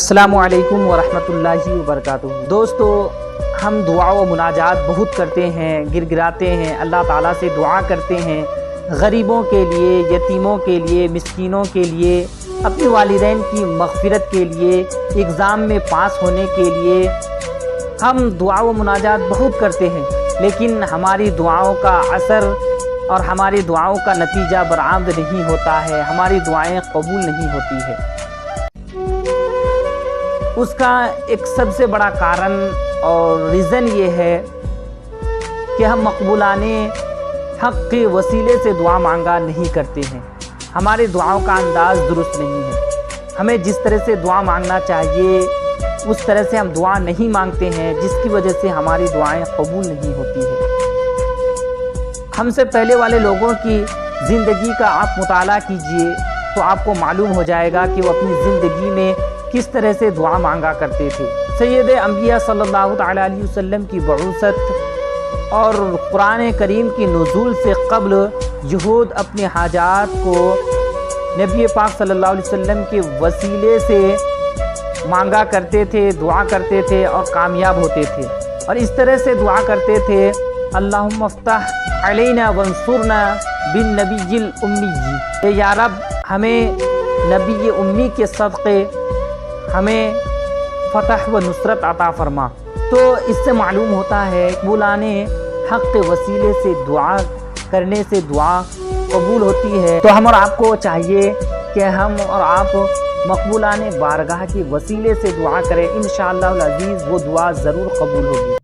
السلام علیکم ورحمۃ اللہ وبرکاتہ۔ دوستو، ہم دعا و مناجات بہت کرتے ہیں، گر گراتے ہیں، اللہ تعالیٰ سے دعا کرتے ہیں غریبوں کے لیے، یتیموں کے لیے، مسکینوں کے لیے، اپنے والدین کی مغفرت کے لیے، ایگزام میں پاس ہونے کے لیے ہم دعا و مناجات بہت کرتے ہیں، لیکن ہماری دعاؤں کا اثر اور ہماری دعاؤں کا نتیجہ برآمد نہیں ہوتا ہے، ہماری دعائیں قبول نہیں ہوتی ہے۔ اس کا ایک سب سے بڑا کارن اور ریزن یہ ہے کہ ہم مقبولانے حق کے وسیلے سے دعا مانگا نہیں کرتے ہیں، ہماری دعاؤں کا انداز درست نہیں ہے۔ ہمیں جس طرح سے دعا مانگنا چاہیے اس طرح سے ہم دعا نہیں مانگتے ہیں، جس کی وجہ سے ہماری دعائیں قبول نہیں ہوتی ہیں۔ ہم سے پہلے والے لوگوں کی زندگی کا آپ مطالعہ کیجئے تو آپ کو معلوم ہو جائے گا کہ وہ اپنی زندگی میں کس طرح سے دعا مانگا کرتے تھے۔ سید انبیاء صلی اللہ تعالیٰ علیہ وسلم کی بعثت اور قرآن کریم کی نزول سے قبل یہود اپنے حاجات کو نبی پاک صلی اللہ علیہ وسلم کے وسیلے سے مانگا کرتے تھے، دعا کرتے تھے اور کامیاب ہوتے تھے، اور اس طرح سے دعا کرتے تھے: اللہم افتح علینا وانصرنا بالنبی الامی، یا رب ہمیں نبی امی کے صدقے ہمیں فتح و نصرت عطا فرما۔ تو اس سے معلوم ہوتا ہے مقبولانے حق کے وسیلے سے دعا کرنے سے دعا قبول ہوتی ہے۔ تو ہم اور آپ کو چاہیے کہ ہم اور آپ مقبولانے بارگاہ کے وسیلے سے دعا کریں، انشاءاللہ العزیز وہ دعا ضرور قبول ہوگی۔